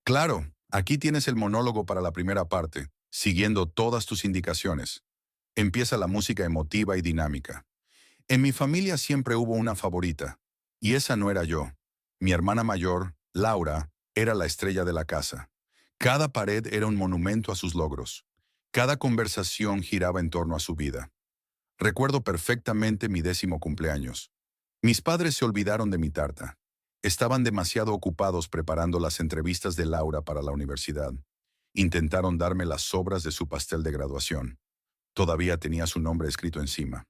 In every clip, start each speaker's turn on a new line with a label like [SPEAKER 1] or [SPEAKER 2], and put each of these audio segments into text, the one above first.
[SPEAKER 1] Claro, aquí tienes el monólogo para la primera parte, siguiendo todas tus indicaciones. Empieza la música emotiva y dinámica. En mi familia siempre hubo una favorita, y esa no era yo. Mi hermana mayor, Laura, era la estrella de la casa. Cada pared era un monumento a sus logros. Cada conversación giraba en torno a su vida. Recuerdo perfectamente mi 10º cumpleaños. Mis padres se olvidaron de mi tarta. Estaban demasiado ocupados preparando las entrevistas de Laura para la universidad. Intentaron darme las sobras de su pastel de graduación. Todavía tenía su nombre escrito encima.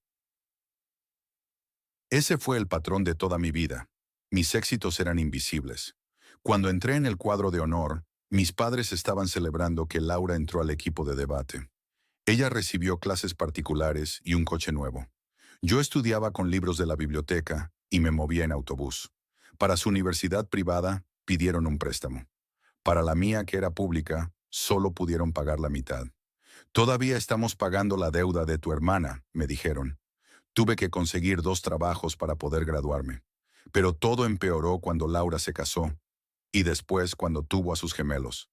[SPEAKER 1] Ese fue el patrón de toda mi vida. Mis éxitos eran invisibles. Cuando entré en el cuadro de honor, mis padres estaban celebrando que Laura entró al equipo de debate. Ella recibió clases particulares y un coche nuevo. Yo estudiaba con libros de la biblioteca y me movía en autobús. Para su universidad privada, pidieron un préstamo. Para la mía, que era pública, solo pudieron pagar la mitad. Todavía estamos pagando la deuda de tu hermana, me dijeron. Tuve que conseguir 2 trabajos para poder graduarme. Pero todo empeoró cuando Laura se casó y después cuando tuvo a sus gemelos.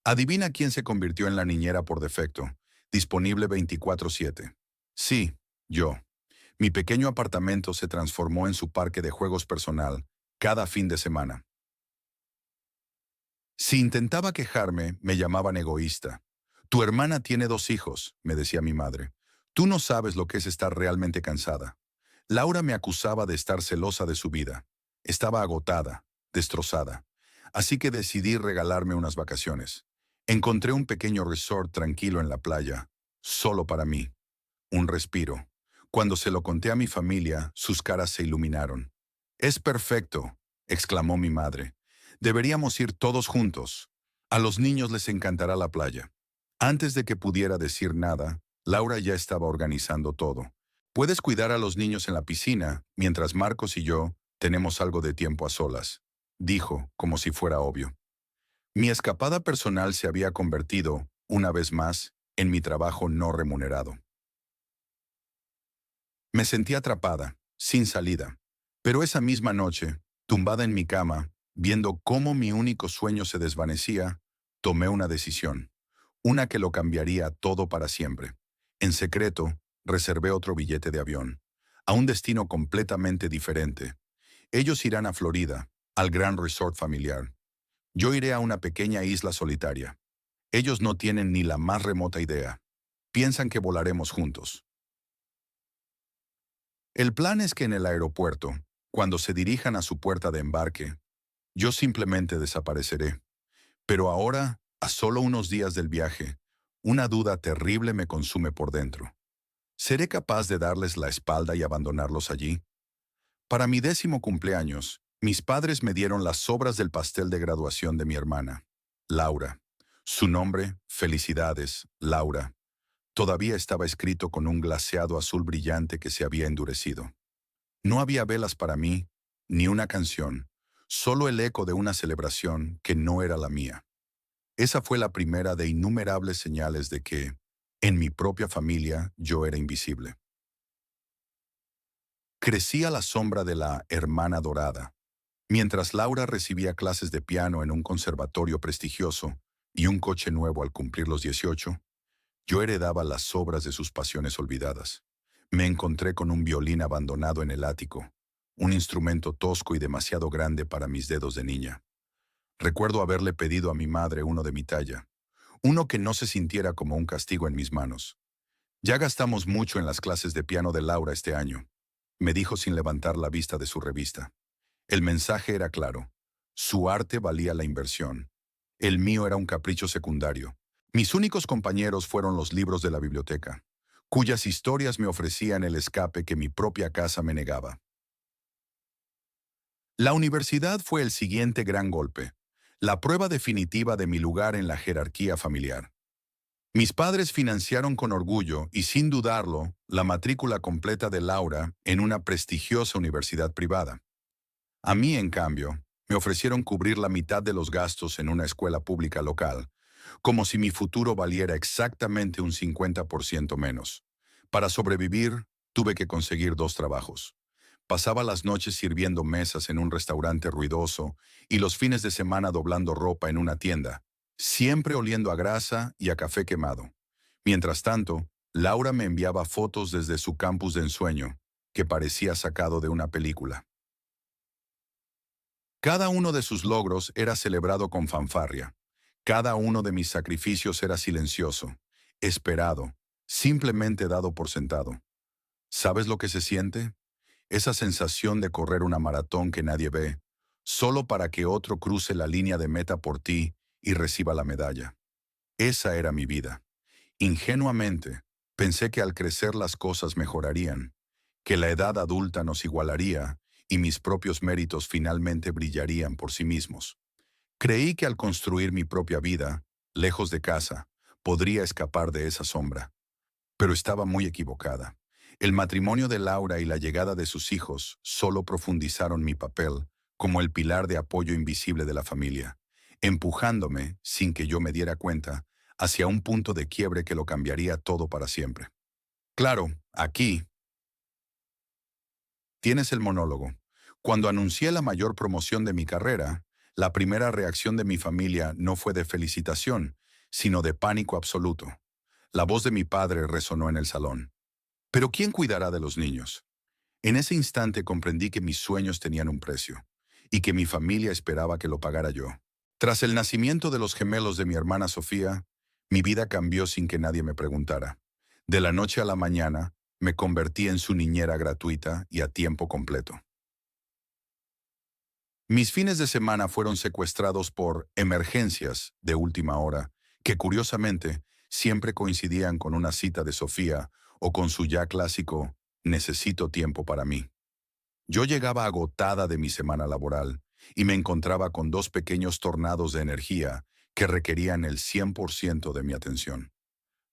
[SPEAKER 1] Adivina quién se convirtió en la niñera por defecto, disponible 24/7. Sí, yo. Mi pequeño apartamento se transformó en su parque de juegos personal cada fin de semana. Si intentaba quejarme, me llamaban egoísta. Tu hermana tiene 2 hijos, me decía mi madre. Tú no sabes lo que es estar realmente cansada. Laura me acusaba de estar celosa de su vida. Estaba agotada, destrozada. Así que decidí regalarme unas vacaciones. Encontré un pequeño resort tranquilo en la playa, solo para mí. Un respiro. Cuando se lo conté a mi familia, sus caras se iluminaron. «Es perfecto», exclamó mi madre. «Deberíamos ir todos juntos. A los niños les encantará la playa». Antes de que pudiera decir nada, Laura ya estaba organizando todo. «Puedes cuidar a los niños en la piscina, mientras Marcos y yo tenemos algo de tiempo a solas», dijo, como si fuera obvio. Mi escapada personal se había convertido, una vez más, en mi trabajo no remunerado. Me sentí atrapada, sin salida. Pero esa misma noche, tumbada en mi cama, viendo cómo mi único sueño se desvanecía, tomé una decisión. Una que lo cambiaría todo para siempre. En secreto, reservé otro billete de avión. A un destino completamente diferente. Ellos irán a Florida, al gran resort familiar. Yo iré a una pequeña isla solitaria. Ellos no tienen ni la más remota idea. Piensan que volaremos juntos. El plan es que en el aeropuerto, cuando se dirijan a su puerta de embarque, yo simplemente desapareceré. Pero ahora, a solo unos días del viaje, una duda terrible me consume por dentro. ¿Seré capaz de darles la espalda y abandonarlos allí? Para mi 10º cumpleaños, mis padres me dieron las sobras del pastel de graduación de mi hermana, Laura. Su nombre, felicidades, Laura. Todavía estaba escrito con un glaseado azul brillante que se había endurecido. No había velas para mí, ni una canción, solo el eco de una celebración que no era la mía. Esa fue la primera de innumerables señales de que, en mi propia familia, yo era invisible. Crecí a la sombra de la hermana dorada. Mientras Laura recibía clases de piano en un conservatorio prestigioso y un coche nuevo al cumplir los 18, yo heredaba las sobras de sus pasiones olvidadas. Me encontré con un violín abandonado en el ático, un instrumento tosco y demasiado grande para mis dedos de niña. Recuerdo haberle pedido a mi madre uno de mi talla, uno que no se sintiera como un castigo en mis manos. «Ya gastamos mucho en las clases de piano de Laura este año», me dijo sin levantar la vista de su revista. El mensaje era claro. Su arte valía la inversión. El mío era un capricho secundario. Mis únicos compañeros fueron los libros de la biblioteca, cuyas historias me ofrecían el escape que mi propia casa me negaba. La universidad fue el siguiente gran golpe, la prueba definitiva de mi lugar en la jerarquía familiar. Mis padres financiaron con orgullo y sin dudarlo la matrícula completa de Laura en una prestigiosa universidad privada. A mí, en cambio, me ofrecieron cubrir la mitad de los gastos en una escuela pública local, como si mi futuro valiera exactamente un 50% menos. Para sobrevivir, tuve que conseguir 2 trabajos. Pasaba las noches sirviendo mesas en un restaurante ruidoso y los fines de semana doblando ropa en una tienda, siempre oliendo a grasa y a café quemado. Mientras tanto, Laura me enviaba fotos desde su campus de ensueño, que parecía sacado de una película. Cada uno de sus logros era celebrado con fanfarria. Cada uno de mis sacrificios era silencioso, esperado, simplemente dado por sentado. ¿Sabes lo que se siente? Esa sensación de correr una maratón que nadie ve, solo para que otro cruce la línea de meta por ti y reciba la medalla. Esa era mi vida. Ingenuamente, pensé que al crecer las cosas mejorarían, que la edad adulta nos igualaría y mis propios méritos finalmente brillarían por sí mismos. Creí que al construir mi propia vida, lejos de casa, podría escapar de esa sombra. Pero estaba muy equivocada. El matrimonio de Laura y la llegada de sus hijos solo profundizaron mi papel como el pilar de apoyo invisible de la familia, empujándome, sin que yo me diera cuenta, hacia un punto de quiebre que lo cambiaría todo para siempre. Claro, aquí tienes el monólogo. Cuando anuncié la mayor promoción de mi carrera, la primera reacción de mi familia no fue de felicitación, sino de pánico absoluto. La voz de mi padre resonó en el salón. ¿Pero quién cuidará de los niños? En ese instante comprendí que mis sueños tenían un precio, y que mi familia esperaba que lo pagara yo. Tras el nacimiento de los gemelos de mi hermana Sofía, mi vida cambió sin que nadie me preguntara. De la noche a la mañana, me convertí en su niñera gratuita y a tiempo completo. Mis fines de semana fueron secuestrados por emergencias de última hora, que curiosamente siempre coincidían con una cita de Sofía o con su ya clásico "necesito tiempo para mí". Yo llegaba agotada de mi semana laboral y me encontraba con dos pequeños tornados de energía que requerían el 100% de mi atención.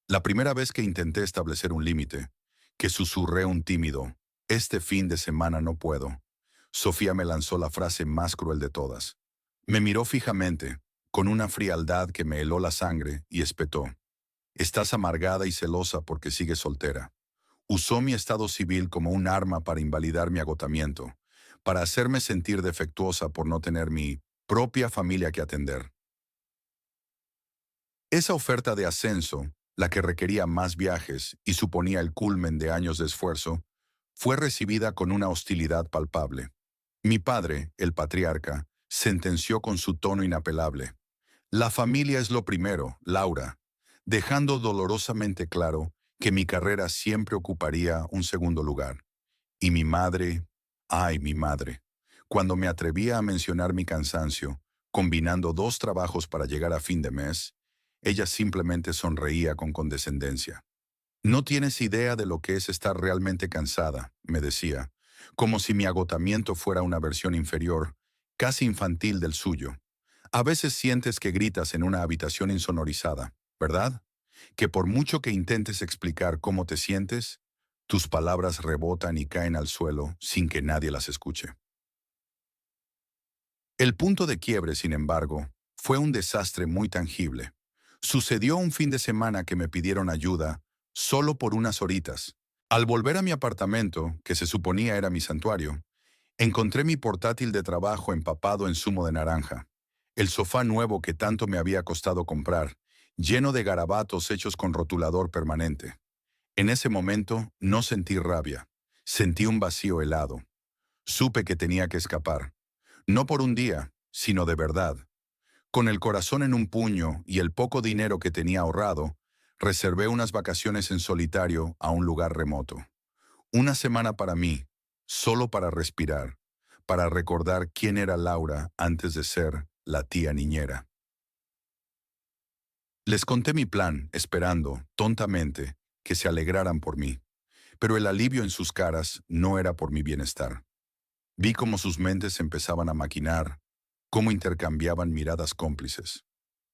[SPEAKER 1] La primera vez que intenté establecer un límite, que susurré un tímido, "este fin de semana no puedo", Sofía me lanzó la frase más cruel de todas. Me miró fijamente, con una frialdad que me heló la sangre, y espetó: "Estás amargada y celosa porque sigues soltera". Usó mi estado civil como un arma para invalidar mi agotamiento, para hacerme sentir defectuosa por no tener mi propia familia que atender. Esa oferta de ascenso, la que requería más viajes y suponía el culmen de años de esfuerzo, fue recibida con una hostilidad palpable. Mi padre, el patriarca, sentenció con su tono inapelable: "La familia es lo primero, Laura", dejando dolorosamente claro que mi carrera siempre ocuparía un segundo lugar. Y mi madre, ay, mi madre, cuando me atrevía a mencionar mi cansancio, combinando dos trabajos para llegar a fin de mes, ella simplemente sonreía con condescendencia. "No tienes idea de lo que es estar realmente cansada", me decía, como si mi agotamiento fuera una versión inferior, casi infantil del suyo. "A veces sientes que gritas en una habitación insonorizada, ¿verdad? Que por mucho que intentes explicar cómo te sientes, tus palabras rebotan y caen al suelo sin que nadie las escuche". El punto de quiebre, sin embargo, fue un desastre muy tangible. Sucedió un fin de semana que me pidieron ayuda solo por unas horitas. Al volver a mi apartamento, que se suponía era mi santuario, encontré mi portátil de trabajo empapado en zumo de naranja, el sofá nuevo que tanto me había costado comprar, lleno de garabatos hechos con rotulador permanente. En ese momento no sentí rabia, sentí un vacío helado. Supe que tenía que escapar, no por un día, sino de verdad. Con el corazón en un puño y el poco dinero que tenía ahorrado, reservé unas vacaciones en solitario a un lugar remoto. Una semana para mí, solo para respirar, para recordar quién era Laura antes de ser la tía niñera. Les conté mi plan, esperando, tontamente, que se alegraran por mí, pero el alivio en sus caras no era por mi bienestar. Vi cómo sus mentes empezaban a maquinar, cómo intercambiaban miradas cómplices.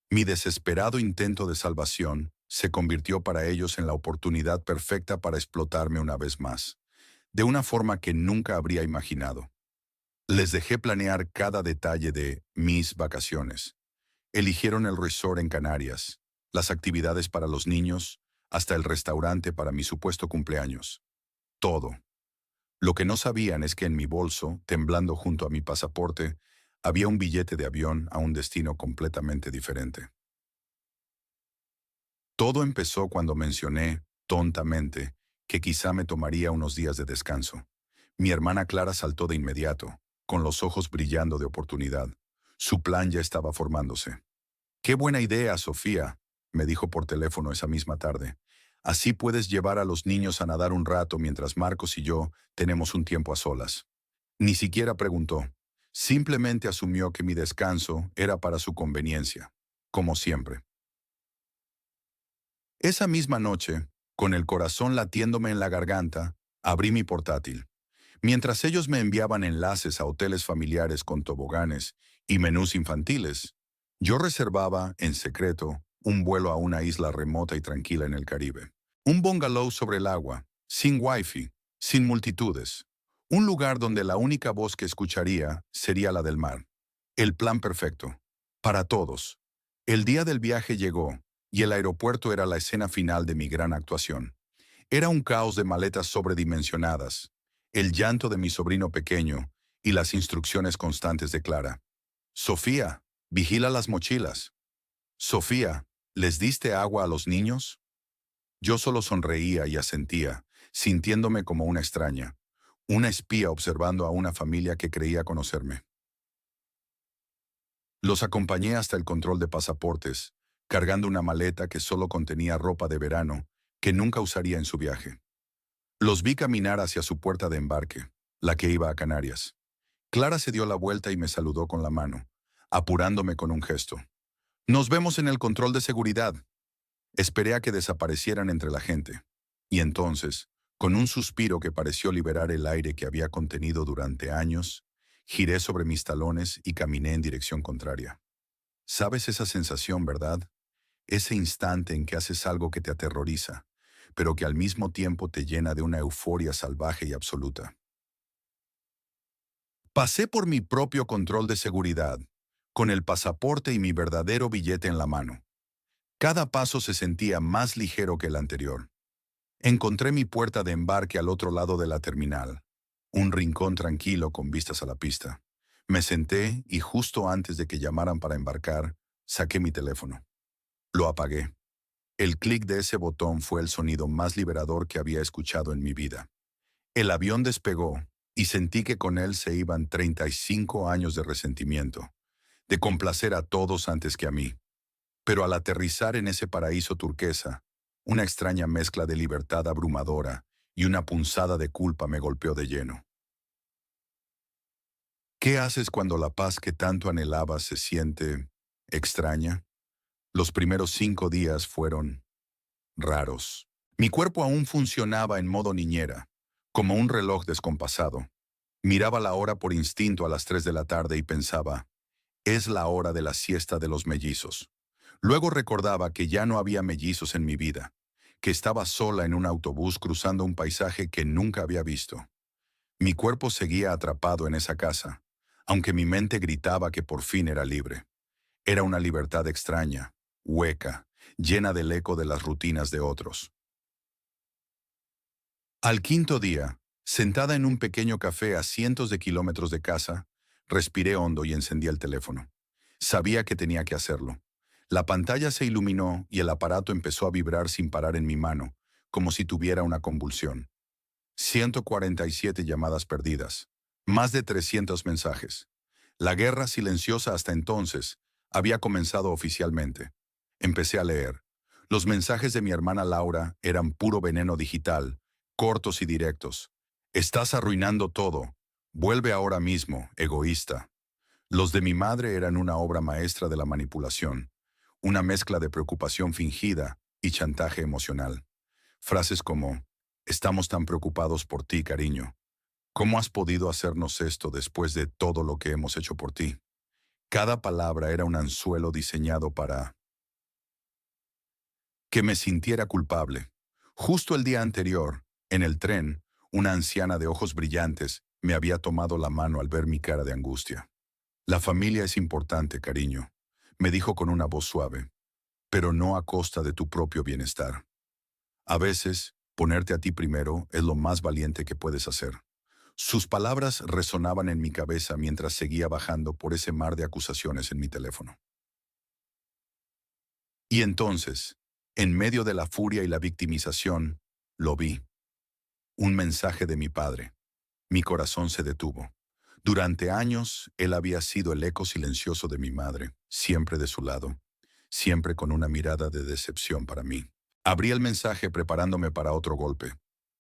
[SPEAKER 1] Mi desesperado intento de salvación se convirtió para ellos en la oportunidad perfecta para explotarme una vez más, de una forma que nunca habría imaginado. Les dejé planear cada detalle de mis vacaciones. Eligieron el resort en Canarias, las actividades para los niños, hasta el restaurante para mi supuesto cumpleaños. Todo. Lo que no sabían es que en mi bolso, temblando junto a mi pasaporte, había un billete de avión a un destino completamente diferente. Todo empezó cuando mencioné, tontamente, que quizá me tomaría unos días de descanso. Mi hermana Clara saltó de inmediato, con los ojos brillando de oportunidad. Su plan ya estaba formándose. «Qué buena idea, Sofía», me dijo por teléfono esa misma tarde. «Así puedes llevar a los niños a nadar un rato mientras Marcos y yo tenemos un tiempo a solas». Ni siquiera preguntó. Simplemente asumió que mi descanso era para su conveniencia, como siempre. Esa misma noche, con el corazón latiéndome en la garganta, abrí mi portátil. Mientras ellos me enviaban enlaces a hoteles familiares con toboganes y menús infantiles, yo reservaba, en secreto, un vuelo a una isla remota y tranquila en el Caribe. Un bungalow sobre el agua, sin wifi, sin multitudes. Un lugar donde la única voz que escucharía sería la del mar. El plan perfecto. Para todos. El día del viaje llegó, y el aeropuerto era la escena final de mi gran actuación. Era un caos de maletas sobredimensionadas, el llanto de mi sobrino pequeño y las instrucciones constantes de Clara. «Sofía, vigila las mochilas. Sofía, ¿les diste agua a los niños?». Yo solo sonreía y asentía, sintiéndome como una extraña, una espía observando a una familia que creía conocerme. Los acompañé hasta el control de pasaportes, cargando una maleta que solo contenía ropa de verano que nunca usaría en su viaje. Los vi caminar hacia su puerta de embarque, la que iba a Canarias. Clara se dio la vuelta y me saludó con la mano, apurándome con un gesto. «Nos vemos en el control de seguridad». Esperé a que desaparecieran entre la gente. Y entonces, con un suspiro que pareció liberar el aire que había contenido durante años, giré sobre mis talones y caminé en dirección contraria. ¿Sabes esa sensación, verdad? Ese instante en que haces algo que te aterroriza, pero que al mismo tiempo te llena de una euforia salvaje y absoluta. Pasé por mi propio control de seguridad, con el pasaporte y mi verdadero billete en la mano. Cada paso se sentía más ligero que el anterior. Encontré mi puerta de embarque al otro lado de la terminal, un rincón tranquilo con vistas a la pista. Me senté y justo antes de que llamaran para embarcar, saqué mi teléfono. Lo apagué. El clic de ese botón fue el sonido más liberador que había escuchado en mi vida. El avión despegó y sentí que con él se iban 35 años de resentimiento, de complacer a todos antes que a mí. Pero al aterrizar en ese paraíso turquesa, una extraña mezcla de libertad abrumadora y una punzada de culpa me golpeó de lleno. ¿Qué haces cuando la paz que tanto anhelabas se siente extraña? Los primeros 5 días fueron raros. Mi cuerpo aún funcionaba en modo niñera, como un reloj descompasado. Miraba la hora por instinto a las 3 de la tarde y pensaba, es la hora de la siesta de los mellizos. Luego recordaba que ya no había mellizos en mi vida, que estaba sola en un autobús cruzando un paisaje que nunca había visto. Mi cuerpo seguía atrapado en esa casa, aunque mi mente gritaba que por fin era libre. Era una libertad extraña, hueca, llena del eco de las rutinas de otros. Al quinto día, sentada en un pequeño café a cientos de kilómetros de casa, respiré hondo y encendí el teléfono. Sabía que tenía que hacerlo. La pantalla se iluminó y el aparato empezó a vibrar sin parar en mi mano, como si tuviera una convulsión. 147 llamadas perdidas. Más de 300 mensajes. La guerra silenciosa hasta entonces había comenzado oficialmente. Empecé a leer. Los mensajes de mi hermana Laura eran puro veneno digital, cortos y directos. «Estás arruinando todo. Vuelve ahora mismo, egoísta». Los de mi madre eran una obra maestra de la manipulación, una mezcla de preocupación fingida y chantaje emocional. Frases como, «Estamos tan preocupados por ti, cariño. ¿Cómo has podido hacernos esto después de todo lo que hemos hecho por ti?». Cada palabra era un anzuelo diseñado para que me sintiera culpable. Justo el día anterior, en el tren, una anciana de ojos brillantes me había tomado la mano al ver mi cara de angustia. «La familia es importante, cariño», me dijo con una voz suave, «pero no a costa de tu propio bienestar. A veces, ponerte a ti primero es lo más valiente que puedes hacer. Sus palabras resonaban en mi cabeza mientras seguía bajando por ese mar de acusaciones en mi teléfono. Y entonces, en medio de la furia y la victimización, lo vi. Un mensaje de mi padre. Mi corazón se detuvo. Durante años, él había sido el eco silencioso de mi madre, siempre de su lado, siempre con una mirada de decepción para mí. Abrí el mensaje preparándome para otro golpe,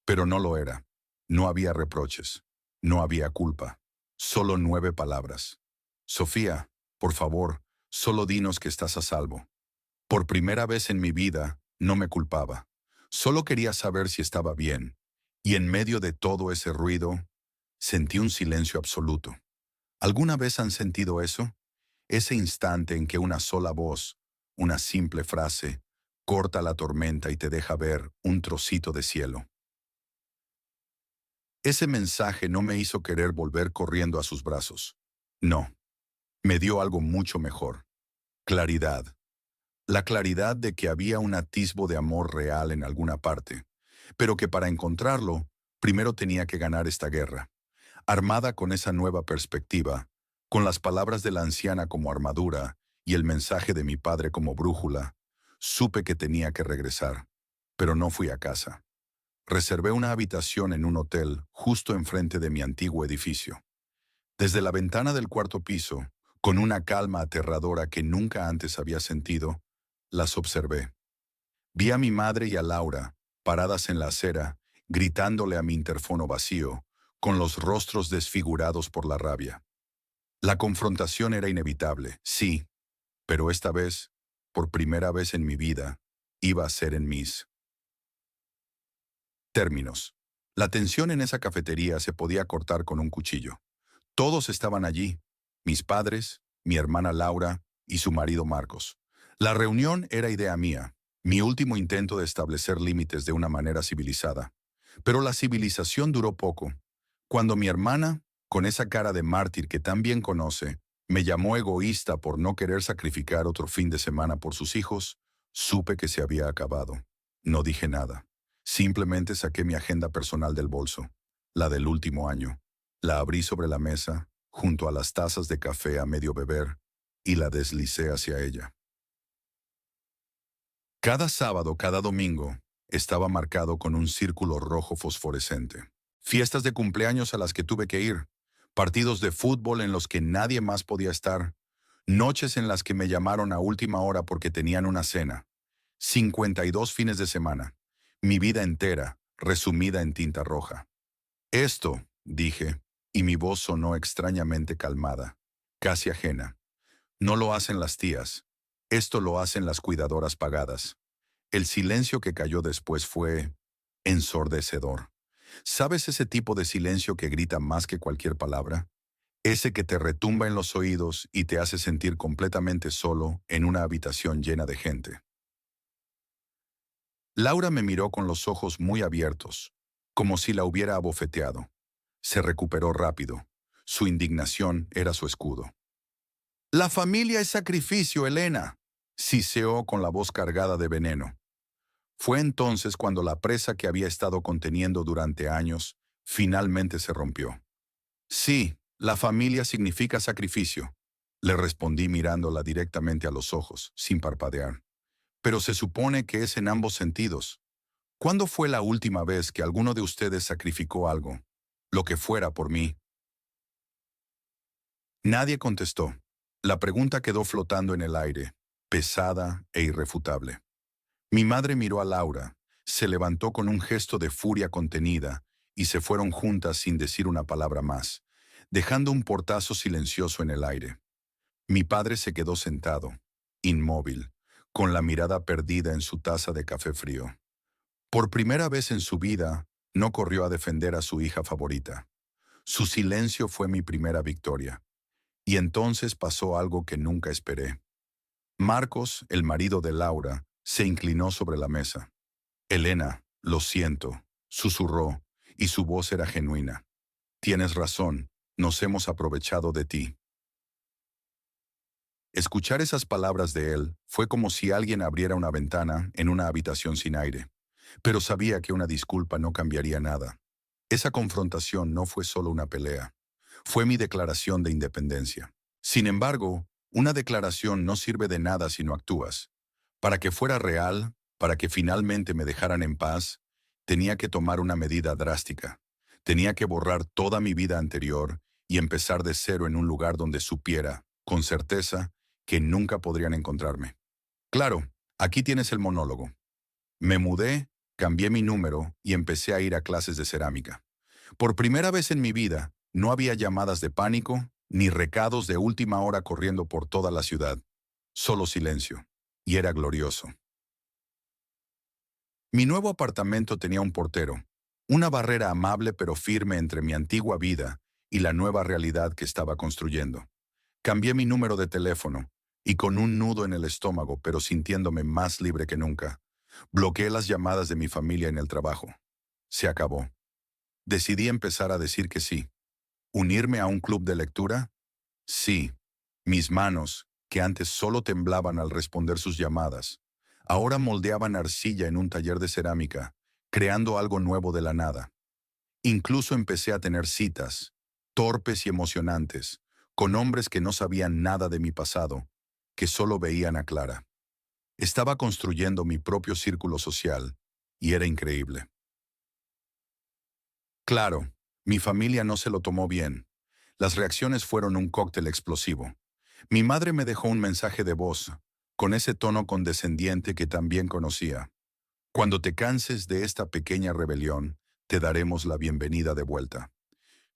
[SPEAKER 1] pero no lo era. No había reproches, no había culpa, solo 9 palabras. Sofía, por favor, solo dinos que estás a salvo. Por primera vez en mi vida, no me culpaba. Solo quería saber si estaba bien. Y en medio de todo ese ruido, sentí un silencio absoluto. ¿Alguna vez han sentido eso? Ese instante en que una sola voz, una simple frase, corta la tormenta y te deja ver un trocito de cielo. Ese mensaje no me hizo querer volver corriendo a sus brazos. No, me dio algo mucho mejor. Claridad. La claridad de que había un atisbo de amor real en alguna parte, pero que para encontrarlo, primero tenía que ganar esta guerra. Armada con esa nueva perspectiva, con las palabras de la anciana como armadura y el mensaje de mi padre como brújula, supe que tenía que regresar, pero no fui a casa. Reservé una habitación en un hotel justo enfrente de mi antiguo edificio. Desde la ventana del cuarto piso, con una calma aterradora que nunca antes había sentido, las observé. Vi a mi madre y a Laura, paradas en la acera, gritándole a mi interfono vacío, con los rostros desfigurados por la rabia. La confrontación era inevitable, sí, pero esta vez, por primera vez en mi vida, iba a ser en mis términos. La tensión en esa cafetería se podía cortar con un cuchillo. Todos estaban allí, mis padres, mi hermana Laura y su marido Marcos. La reunión era idea mía, mi último intento de establecer límites de una manera civilizada. Pero la civilización duró poco. Cuando mi hermana, con esa cara de mártir que tan bien conoce, me llamó egoísta por no querer sacrificar otro fin de semana por sus hijos, supe que se había acabado. No dije nada. Simplemente saqué mi agenda personal del bolso, la del último año. La abrí sobre la mesa, junto a las tazas de café a medio beber, y la deslicé hacia ella. Cada sábado, cada domingo, estaba marcado con un círculo rojo fosforescente. Fiestas de cumpleaños a las que tuve que ir, partidos de fútbol en los que nadie más podía estar, noches en las que me llamaron a última hora porque tenían una cena. 52 fines de semana, mi vida entera, resumida en tinta roja. Esto, dije, y mi voz sonó extrañamente calmada, casi ajena. No lo hacen las tías. Esto lo hacen las cuidadoras pagadas. El silencio que cayó después fue ensordecedor. ¿Sabes ese tipo de silencio que grita más que cualquier palabra? Ese que te retumba en los oídos y te hace sentir completamente solo en una habitación llena de gente. Laura me miró con los ojos muy abiertos, como si la hubiera abofeteado. Se recuperó rápido. Su indignación era su escudo. «La familia es sacrificio, Elena», siseó con la voz cargada de veneno. Fue entonces cuando la presa que había estado conteniendo durante años finalmente se rompió. «Sí, la familia significa sacrificio», le respondí mirándola directamente a los ojos, sin parpadear. «Pero se supone que es en ambos sentidos. ¿Cuándo fue la última vez que alguno de ustedes sacrificó algo, lo que fuera por mí?» Nadie contestó. La pregunta quedó flotando en el aire, pesada e irrefutable. Mi madre miró a Laura, se levantó con un gesto de furia contenida y se fueron juntas sin decir una palabra más, dejando un portazo silencioso en el aire. Mi padre se quedó sentado, inmóvil, con la mirada perdida en su taza de café frío. Por primera vez en su vida, no corrió a defender a su hija favorita. Su silencio fue mi primera victoria. Y entonces pasó algo que nunca esperé. Marcos, el marido de Laura, se inclinó sobre la mesa. «Elena, lo siento», susurró, y su voz era genuina. «Tienes razón, nos hemos aprovechado de ti». Escuchar esas palabras de él fue como si alguien abriera una ventana en una habitación sin aire, pero sabía que una disculpa no cambiaría nada. Esa confrontación no fue solo una pelea, fue mi declaración de independencia. Sin embargo, una declaración no sirve de nada si no actúas. Para que fuera real, para que finalmente me dejaran en paz, tenía que tomar una medida drástica. Tenía que borrar toda mi vida anterior y empezar de cero en un lugar donde supiera, con certeza, que nunca podrían encontrarme. Claro, aquí tienes el monólogo. Me mudé, cambié mi número y empecé a ir a clases de cerámica. Por primera vez en mi vida, no había llamadas de pánico ni recados de última hora corriendo por toda la ciudad. Solo silencio. Y era glorioso. Mi nuevo apartamento tenía un portero, una barrera amable pero firme entre mi antigua vida y la nueva realidad que estaba construyendo. Cambié mi número de teléfono y con un nudo en el estómago, pero sintiéndome más libre que nunca, bloqueé las llamadas de mi familia en el trabajo. Se acabó. Decidí empezar a decir que sí. ¿Unirme a un club de lectura? Sí. Mis manos, que antes solo temblaban al responder sus llamadas, ahora moldeaban arcilla en un taller de cerámica, creando algo nuevo de la nada. Incluso empecé a tener citas, torpes y emocionantes, con hombres que no sabían nada de mi pasado, que solo veían a Clara. Estaba construyendo mi propio círculo social, y era increíble. Claro, mi familia no se lo tomó bien. Las reacciones fueron un cóctel explosivo. Mi madre me dejó un mensaje de voz, con ese tono condescendiente que también conocía. Cuando te canses de esta pequeña rebelión, te daremos la bienvenida de vuelta.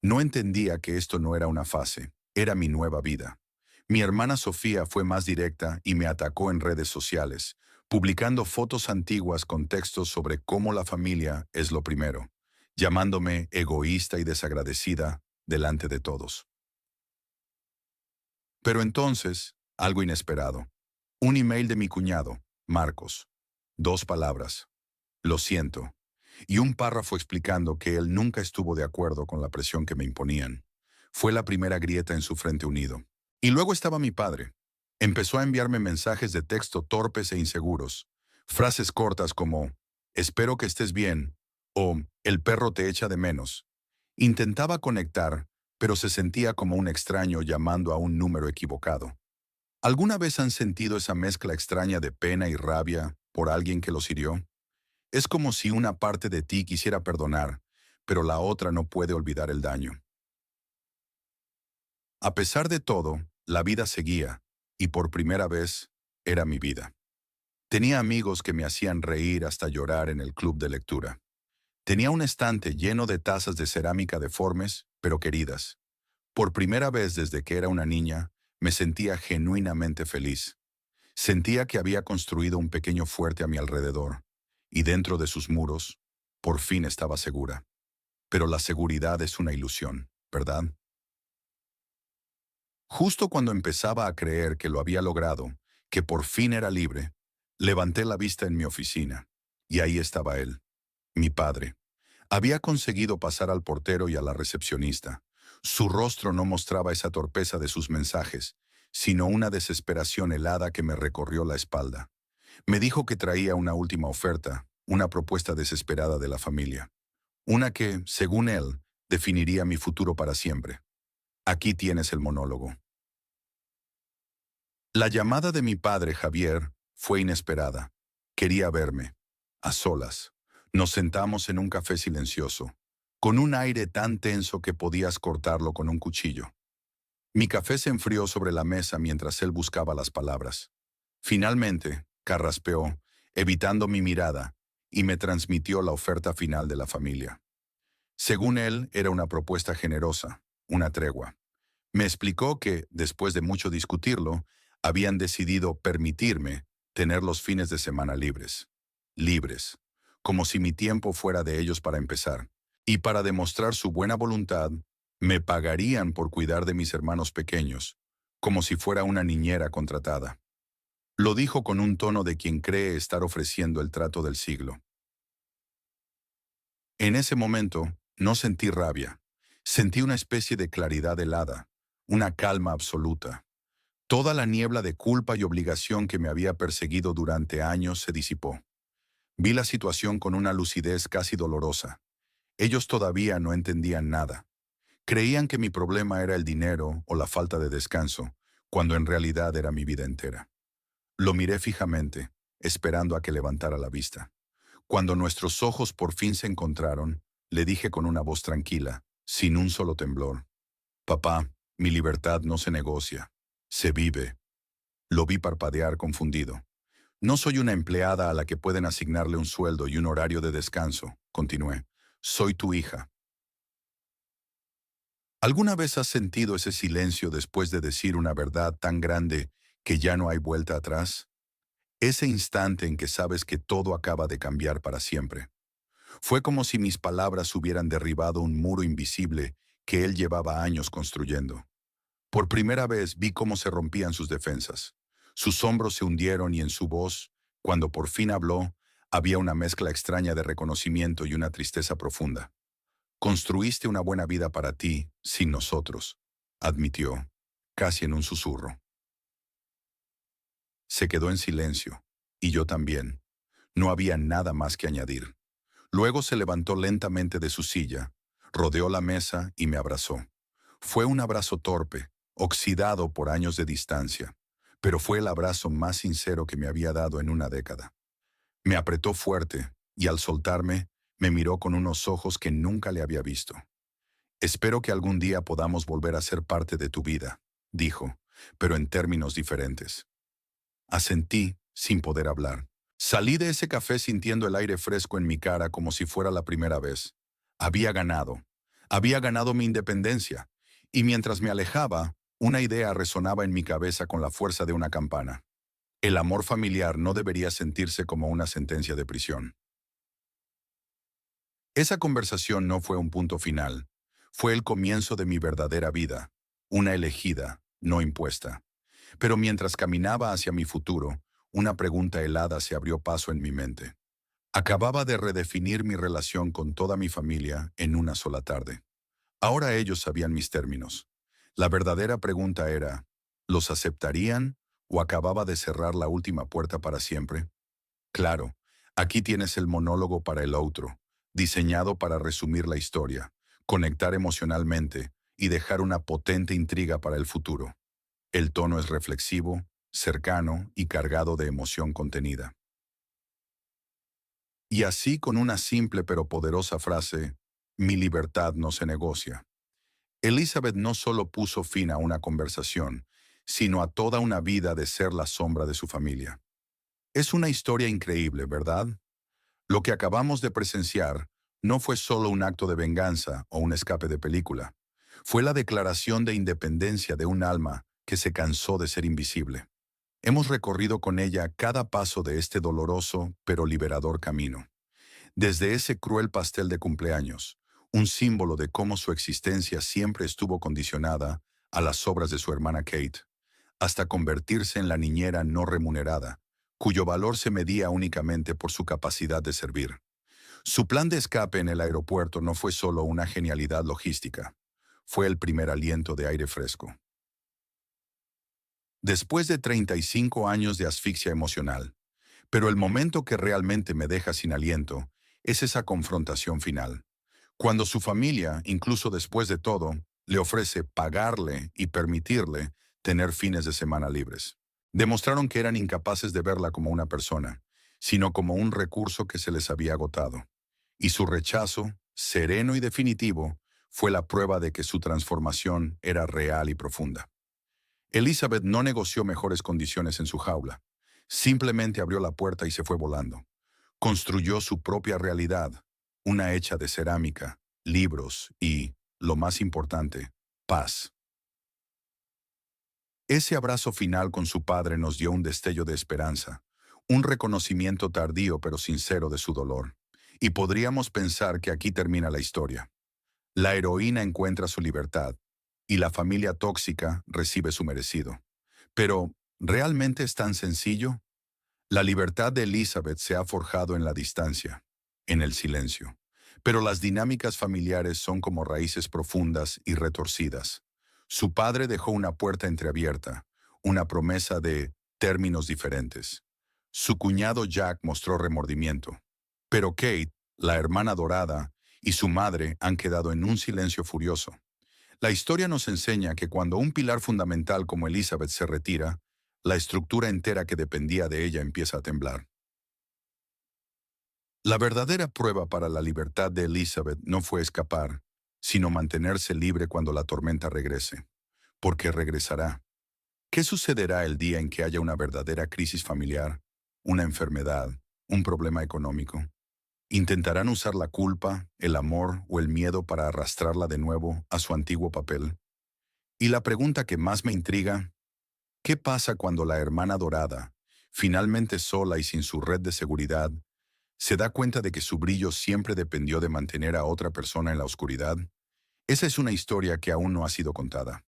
[SPEAKER 1] No entendía que esto no era una fase, era mi nueva vida. Mi hermana Sofía fue más directa y me atacó en redes sociales, publicando fotos antiguas con textos sobre cómo la familia es lo primero, llamándome egoísta y desagradecida delante de todos. Pero entonces, algo inesperado. Un email de mi cuñado, Marcos. 2 palabras. Lo siento. Y un párrafo explicando que él nunca estuvo de acuerdo con la presión que me imponían. Fue la primera grieta en su frente unido. Y luego estaba mi padre. Empezó a enviarme mensajes de texto torpes e inseguros. Frases cortas como, espero que estés bien, o el perro te echa de menos. Intentaba conectar, pero se sentía como un extraño llamando a un número equivocado. ¿Alguna vez han sentido esa mezcla extraña de pena y rabia por alguien que los hirió? Es como si una parte de ti quisiera perdonar, pero la otra no puede olvidar el daño. A pesar de todo, la vida seguía, y por primera vez, era mi vida. Tenía amigos que me hacían reír hasta llorar en el club de lectura. Tenía un estante lleno de tazas de cerámica deformes, pero queridas. Por primera vez desde que era una niña, me sentía genuinamente feliz. Sentía que había construido un pequeño fuerte a mi alrededor, y dentro de sus muros, por fin estaba segura. Pero la seguridad es una ilusión, ¿verdad? Justo cuando empezaba a creer que lo había logrado, que por fin era libre, levanté la vista en mi oficina, y ahí estaba él, mi padre. Había conseguido pasar al portero y a la recepcionista. Su rostro no mostraba esa torpeza de sus mensajes, sino una desesperación helada que me recorrió la espalda. Me dijo que traía una última oferta, una propuesta desesperada de la familia. Una que, según él, definiría mi futuro para siempre. Aquí tienes el monólogo. La llamada de mi padre, Javier, fue inesperada. Quería verme, a solas. Nos sentamos en un café silencioso, con un aire tan tenso que podías cortarlo con un cuchillo. Mi café se enfrió sobre la mesa mientras él buscaba las palabras. Finalmente, carraspeó, evitando mi mirada, y me transmitió la oferta final de la familia. Según él, era una propuesta generosa, una tregua. Me explicó que, después de mucho discutirlo, habían decidido permitirme tener los fines de semana libres. Libres. Como si mi tiempo fuera de ellos para empezar. Y para demostrar su buena voluntad, me pagarían por cuidar de mis hermanos pequeños, como si fuera una niñera contratada. Lo dijo con un tono de quien cree estar ofreciendo el trato del siglo. En ese momento, no sentí rabia. Sentí una especie de claridad helada, una calma absoluta. Toda la niebla de culpa y obligación que me había perseguido durante años se disipó. Vi la situación con una lucidez casi dolorosa. Ellos todavía no entendían nada. Creían que mi problema era el dinero o la falta de descanso, cuando en realidad era mi vida entera. Lo miré fijamente, esperando a que levantara la vista. Cuando nuestros ojos por fin se encontraron, le dije con una voz tranquila, sin un solo temblor: «Papá, mi libertad no se negocia, se vive». Lo vi parpadear confundido. «No soy una empleada a la que pueden asignarle un sueldo y un horario de descanso», continué. «Soy tu hija». ¿Alguna vez has sentido ese silencio después de decir una verdad tan grande que ya no hay vuelta atrás? Ese instante en que sabes que todo acaba de cambiar para siempre. Fue como si mis palabras hubieran derribado un muro invisible que él llevaba años construyendo. Por primera vez vi cómo se rompían sus defensas. Sus hombros se hundieron y en su voz, cuando por fin habló, había una mezcla extraña de reconocimiento y una tristeza profunda. «Construiste una buena vida para ti, sin nosotros», admitió, casi en un susurro. Se quedó en silencio, y yo también. No había nada más que añadir. Luego se levantó lentamente de su silla, rodeó la mesa y me abrazó. Fue un abrazo torpe, oxidado por años de distancia, pero fue el abrazo más sincero que me había dado en una década. Me apretó fuerte, y al soltarme, me miró con unos ojos que nunca le había visto. «Espero que algún día podamos volver a ser parte de tu vida», dijo, pero en términos diferentes. Asentí, sin poder hablar. Salí de ese café sintiendo el aire fresco en mi cara como si fuera la primera vez. Había ganado. Había ganado mi independencia. Y mientras me alejaba, una idea resonaba en mi cabeza con la fuerza de una campana. El amor familiar no debería sentirse como una sentencia de prisión. Esa conversación no fue un punto final. Fue el comienzo de mi verdadera vida. Una elegida, no impuesta. Pero mientras caminaba hacia mi futuro, una pregunta helada se abrió paso en mi mente. Acababa de redefinir mi relación con toda mi familia en una sola tarde. Ahora ellos sabían mis términos. La verdadera pregunta era, ¿los aceptarían o acababa de cerrar la última puerta para siempre? Claro, aquí tienes el monólogo para el outro, diseñado para resumir la historia, conectar emocionalmente y dejar una potente intriga para el futuro. El tono es reflexivo, cercano y cargado de emoción contenida. Y así con una simple pero poderosa frase, «Mi libertad no se negocia». Elizabeth no solo puso fin a una conversación, sino a toda una vida de ser la sombra de su familia. Es una historia increíble, ¿verdad? Lo que acabamos de presenciar no fue solo un acto de venganza o un escape de película. Fue la declaración de independencia de un alma que se cansó de ser invisible. Hemos recorrido con ella cada paso de este doloroso pero liberador camino. Desde ese cruel pastel de cumpleaños, un símbolo de cómo su existencia siempre estuvo condicionada a las obras de su hermana Kate, hasta convertirse en la niñera no remunerada, cuyo valor se medía únicamente por su capacidad de servir. Su plan de escape en el aeropuerto no fue solo una genialidad logística, fue el primer aliento de aire fresco. Después de 35 años de asfixia emocional, pero el momento que realmente me deja sin aliento es esa confrontación final. Cuando su familia, incluso después de todo, le ofrece pagarle y permitirle tener fines de semana libres. Demostraron que eran incapaces de verla como una persona, sino como un recurso que se les había agotado. Y su rechazo, sereno y definitivo, fue la prueba de que su transformación era real y profunda. Elizabeth no negoció mejores condiciones en su jaula. Simplemente abrió la puerta y se fue volando. Construyó su propia realidad, una hecha de cerámica, libros y, lo más importante, paz. Ese abrazo final con su padre nos dio un destello de esperanza, un reconocimiento tardío pero sincero de su dolor. Y podríamos pensar que aquí termina la historia. La heroína encuentra su libertad, y la familia tóxica recibe su merecido. Pero, ¿realmente es tan sencillo? La libertad de Elizabeth se ha forjado en la distancia, en el silencio. Pero las dinámicas familiares son como raíces profundas y retorcidas. Su padre dejó una puerta entreabierta, una promesa de términos diferentes. Su cuñado Jack mostró remordimiento. Pero Kate, la hermana dorada, y su madre han quedado en un silencio furioso. La historia nos enseña que cuando un pilar fundamental como Elizabeth se retira, la estructura entera que dependía de ella empieza a temblar. La verdadera prueba para la libertad de Elizabeth no fue escapar, sino mantenerse libre cuando la tormenta regrese. Porque regresará. ¿Qué sucederá el día en que haya una verdadera crisis familiar, una enfermedad, un problema económico? ¿Intentarán usar la culpa, el amor o el miedo para arrastrarla de nuevo a su antiguo papel? Y la pregunta que más me intriga, ¿qué pasa cuando la hermana dorada, finalmente sola y sin su red de seguridad, se da cuenta de que su brillo siempre dependió de mantener a otra persona en la oscuridad? Esa es una historia que aún no ha sido contada.